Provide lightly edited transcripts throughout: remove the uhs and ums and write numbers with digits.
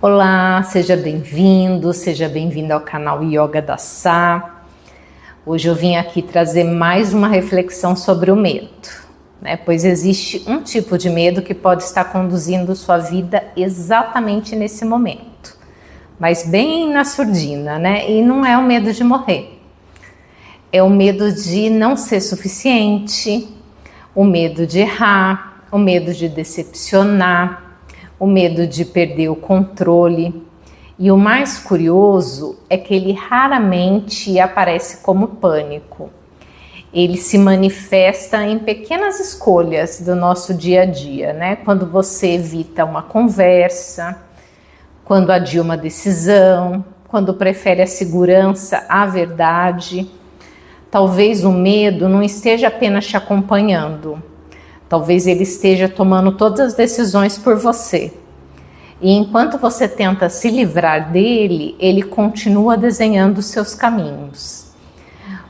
Olá, seja bem-vindo, seja bem-vindo ao canal Yoga da Sá. Hoje eu vim aqui trazer mais uma reflexão sobre o medo, né? Pois existe um tipo de medo que pode estar conduzindo sua vida exatamente nesse momento, mas bem na surdina, né? E não é o medo de morrer, é o medo de não ser suficiente, o medo de errar, o medo de decepcionar, o medo de perder o controle. E o mais curioso é que ele raramente aparece como pânico. Ele se manifesta em pequenas escolhas do nosso dia a dia, né? Quando você evita uma conversa, quando adia uma decisão, quando prefere a segurança à verdade. Talvez o medo não esteja apenas te acompanhando. Talvez ele esteja tomando todas as decisões por você. E enquanto você tenta se livrar dele, ele continua desenhando os seus caminhos.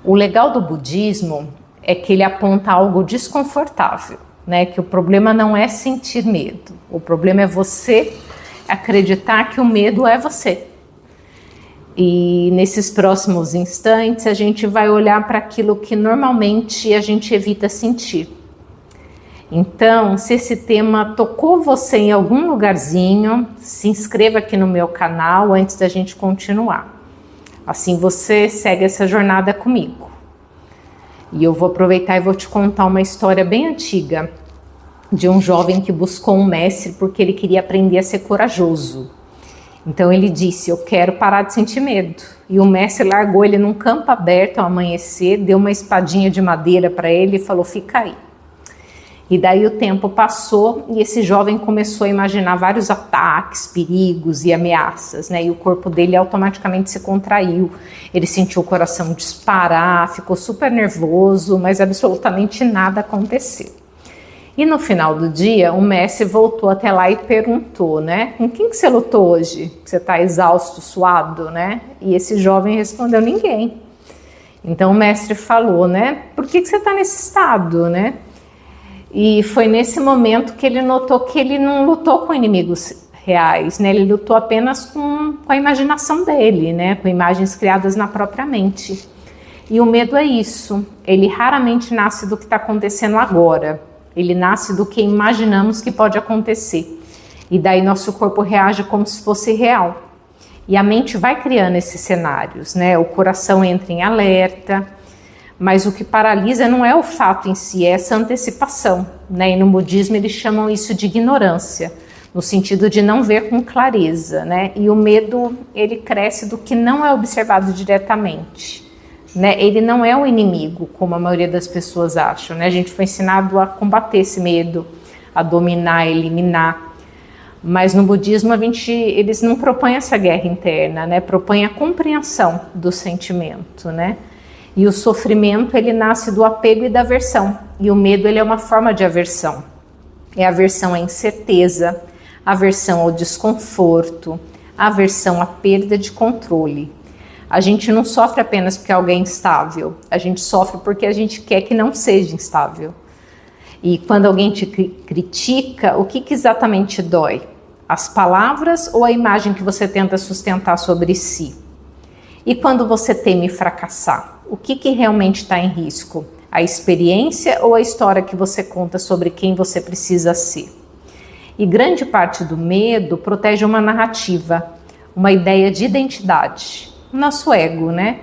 O legal do budismo é que ele aponta algo desconfortável, né? Que o problema não é sentir medo. O problema é você acreditar que o medo é você. E nesses próximos instantes a gente vai olhar para aquilo que normalmente a gente evita sentir. Então, se esse tema tocou você em algum lugarzinho, se inscreva aqui no meu canal antes da gente continuar. Assim você segue essa jornada comigo. E eu vou aproveitar e vou te contar uma história bem antiga de um jovem que buscou um mestre porque ele queria aprender a ser corajoso. Então ele disse: eu quero parar de sentir medo. E o mestre largou ele num campo aberto ao amanhecer, deu uma espadinha de madeira para ele e falou: fica aí. E daí o tempo passou e esse jovem começou a imaginar vários ataques, perigos e ameaças, né? E o corpo dele automaticamente se contraiu. Ele sentiu o coração disparar, ficou super nervoso, mas absolutamente nada aconteceu. E no final do dia, o mestre voltou até lá e perguntou, né? Com quem que você lutou hoje? Você está exausto, suado, né? E esse jovem respondeu: ninguém. Então o mestre falou, né? Por que você está nesse estado, né? E foi nesse momento que ele notou que ele não lutou com inimigos reais, né? Ele lutou apenas com a imaginação dele, né? Com imagens criadas na própria mente. E o medo é isso. Ele raramente nasce do que está acontecendo agora. Ele nasce do que imaginamos que pode acontecer. E daí nosso corpo reage como se fosse real. E a mente vai criando esses cenários, né? O coração entra em alerta. Mas o que paralisa não é o fato em si, é essa antecipação, né? E no budismo eles chamam isso de ignorância, no sentido de não ver com clareza, né? E o medo, ele cresce do que não é observado diretamente, né? Ele não é o inimigo, como a maioria das pessoas acham, né? A gente foi ensinado a combater esse medo, a dominar, eliminar. Mas no budismo eles não propõem essa guerra interna, né? Propõem a compreensão do sentimento, né? E o sofrimento, ele nasce do apego e da aversão. E o medo, ele é uma forma de aversão. É aversão à incerteza, aversão ao desconforto, aversão à perda de controle. A gente não sofre apenas porque alguém é instável. A gente sofre porque a gente quer que não seja instável. E quando alguém te critica, o que exatamente dói? As palavras ou a imagem que você tenta sustentar sobre si? E quando você teme fracassar? O que realmente está em risco? A experiência ou a história que você conta sobre quem você precisa ser? E grande parte do medo protege uma narrativa, uma ideia de identidade, o nosso ego, né?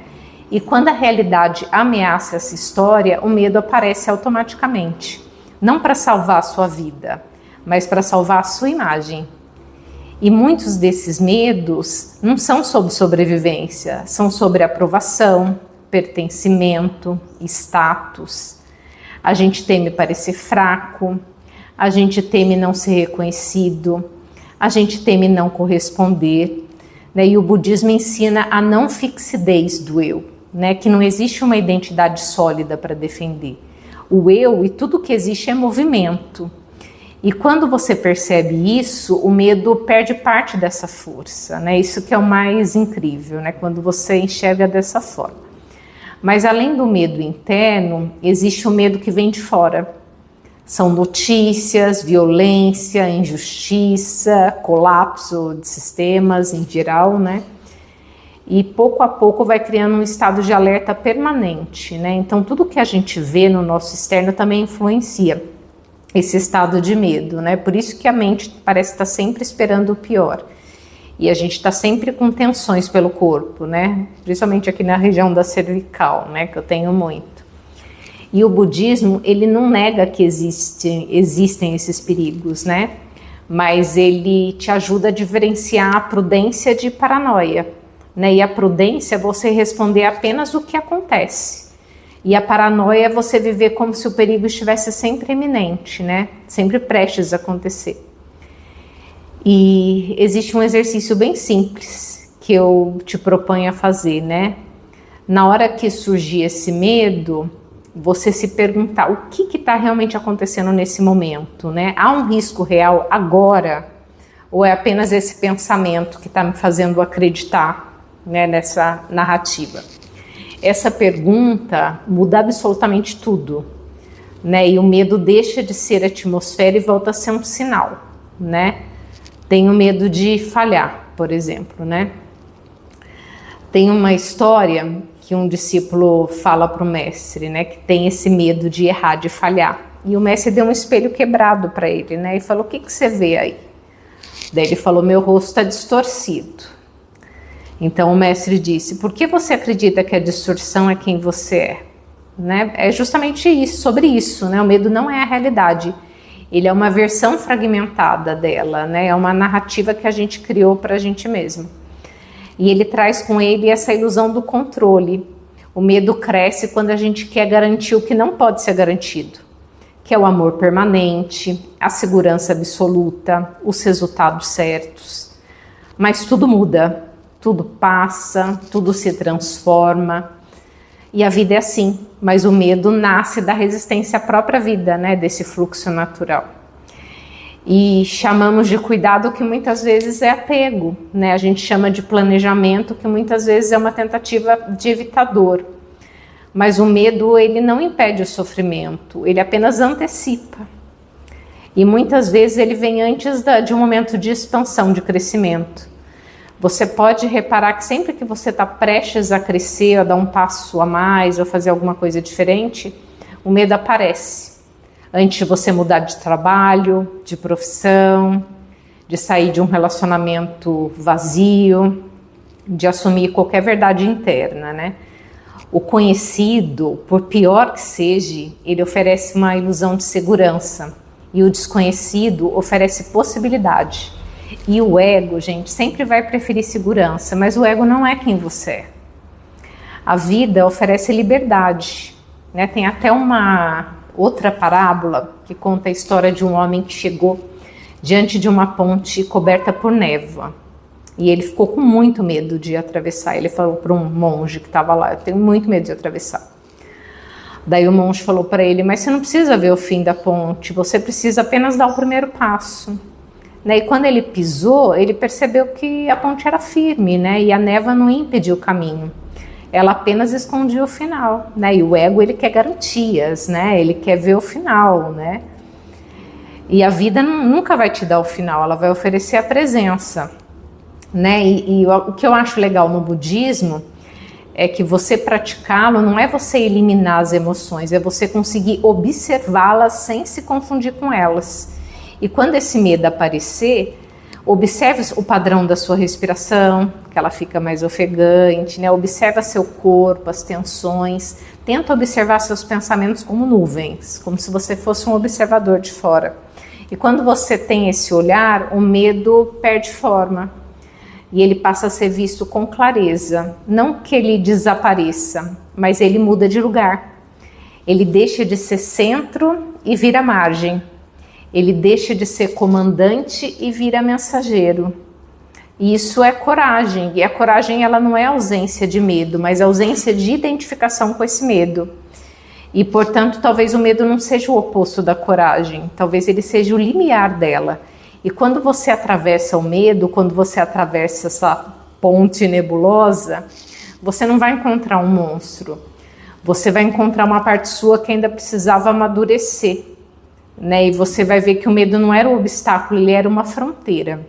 E quando a realidade ameaça essa história, o medo aparece automaticamente. Não para salvar a sua vida, mas para salvar a sua imagem. E muitos desses medos não são sobre sobrevivência, são sobre aprovação, pertencimento, status. A gente teme parecer fraco, a gente teme não ser reconhecido, a gente teme não corresponder, né? E o budismo ensina a não fixidez do eu, né? Que não existe uma identidade sólida para defender. O eu e tudo que existe é movimento. E quando você percebe isso, o medo perde parte dessa força, né? Isso que é o mais incrível, né? Quando você enxerga dessa forma. Mas além do medo interno, existe o medo que vem de fora. São notícias, violência, injustiça, colapso de sistemas em geral, né? E pouco a pouco vai criando um estado de alerta permanente, né? Então tudo que a gente vê no nosso externo também influencia esse estado de medo, né? Por isso que a mente parece estar sempre esperando o pior. E a gente está sempre com tensões pelo corpo, né? Principalmente aqui na região da cervical, né? Que eu tenho muito. E o budismo, ele não nega que existem esses perigos, né? Mas ele te ajuda a diferenciar a prudência de paranoia, né? E a prudência é você responder apenas o que acontece. E a paranoia é você viver como se o perigo estivesse sempre iminente, né? Sempre prestes a acontecer. E existe um exercício bem simples que eu te proponho a fazer, né? Na hora que surgir esse medo, você se perguntar o que está realmente acontecendo nesse momento, né? Há um risco real agora? Ou é apenas esse pensamento que está me fazendo acreditar, né, nessa narrativa? Essa pergunta muda absolutamente tudo, né? E o medo deixa de ser atmosfera e volta a ser um sinal, né? Tenho medo de falhar, por exemplo, né? Tem uma história que um discípulo fala para o mestre, né? Que tem esse medo de errar, de falhar. E o mestre deu um espelho quebrado para ele, né? E falou: o que você vê aí? Daí ele falou: meu rosto está distorcido. Então o mestre disse: por que você acredita que a distorção é quem você é? Né? É justamente isso, sobre isso, né? O medo não é a realidade. Ele é uma versão fragmentada dela, né? É uma narrativa que a gente criou para a gente mesmo. E ele traz com ele essa ilusão do controle. O medo cresce quando a gente quer garantir o que não pode ser garantido, que é o amor permanente, a segurança absoluta, os resultados certos. Mas tudo muda, tudo passa, tudo se transforma. E a vida é assim, mas o medo nasce da resistência à própria vida, né, desse fluxo natural. E chamamos de cuidado que muitas vezes é apego, né? A gente chama de planejamento, que muitas vezes é uma tentativa de evitador. Mas o medo, ele não impede o sofrimento, ele apenas antecipa. E muitas vezes ele vem antes de um momento de expansão, de crescimento. Você pode reparar que sempre que você está prestes a crescer, a dar um passo a mais, ou fazer alguma coisa diferente, o medo aparece. Antes de você mudar de trabalho, de profissão, de sair de um relacionamento vazio, de assumir qualquer verdade interna, né? O conhecido, por pior que seja, ele oferece uma ilusão de segurança. E o desconhecido oferece possibilidade. E o ego, gente, sempre vai preferir segurança, mas o ego não é quem você é. A vida oferece liberdade, né? Tem até uma outra parábola que conta a história de um homem que chegou diante de uma ponte coberta por névoa. E ele ficou com muito medo de atravessar. Ele falou para um monge que estava lá: eu tenho muito medo de atravessar. Daí o monge falou para ele: mas você não precisa ver o fim da ponte, você precisa apenas dar o primeiro passo. E quando ele pisou, ele percebeu que a ponte era firme, né? E a névoa não impediu o caminho. Ela apenas escondia o final, né? E o ego, ele quer garantias, né? Ele quer ver o final, né? E a vida nunca vai te dar o final, ela vai oferecer a presença, né? E o que eu acho legal no budismo é que você praticá-lo não é você eliminar as emoções, é você conseguir observá-las sem se confundir com elas. E quando esse medo aparecer, observe o padrão da sua respiração, que ela fica mais ofegante, né? Observa seu corpo, as tensões. Tenta observar seus pensamentos como nuvens, como se você fosse um observador de fora. E quando você tem esse olhar, o medo perde forma. E ele passa a ser visto com clareza. Não que ele desapareça, mas ele muda de lugar. Ele deixa de ser centro e vira margem. Ele deixa de ser comandante e vira mensageiro. E isso é coragem. E a coragem, ela não é ausência de medo, mas ausência de identificação com esse medo. E, portanto, talvez o medo não seja o oposto da coragem. Talvez ele seja o limiar dela. E quando você atravessa o medo, quando você atravessa essa ponte nebulosa, você não vai encontrar um monstro. Você vai encontrar uma parte sua que ainda precisava amadurecer, né? E você vai ver que o medo não era um obstáculo, ele era uma fronteira.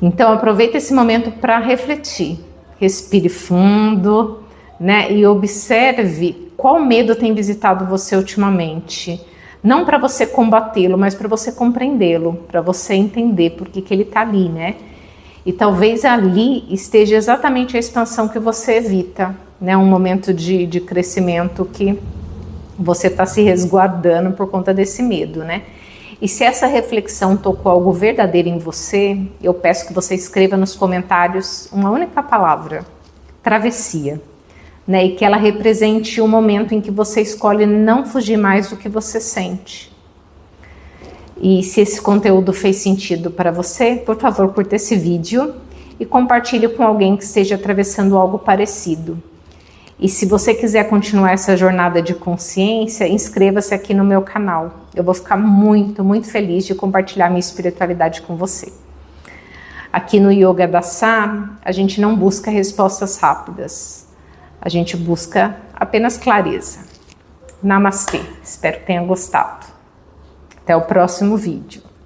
Então aproveita esse momento para refletir. Respire fundo, né? E observe qual medo tem visitado você ultimamente. Não para você combatê-lo, mas para você compreendê-lo, para você entender por que ele está ali, né? E talvez ali esteja exatamente a expansão que você evita, né? Um momento de crescimento que você está se resguardando por conta desse medo, né? E se essa reflexão tocou algo verdadeiro em você, eu peço que você escreva nos comentários uma única palavra: travessia, né? E que ela represente o momento em que você escolhe não fugir mais do que você sente. E se esse conteúdo fez sentido para você, por favor, curta esse vídeo e compartilhe com alguém que esteja atravessando algo parecido. E se você quiser continuar essa jornada de consciência, inscreva-se aqui no meu canal. Eu vou ficar muito, muito feliz de compartilhar minha espiritualidade com você. Aqui no Yoga da Sá, a gente não busca respostas rápidas. A gente busca apenas clareza. Namastê. Espero que tenha gostado. Até o próximo vídeo.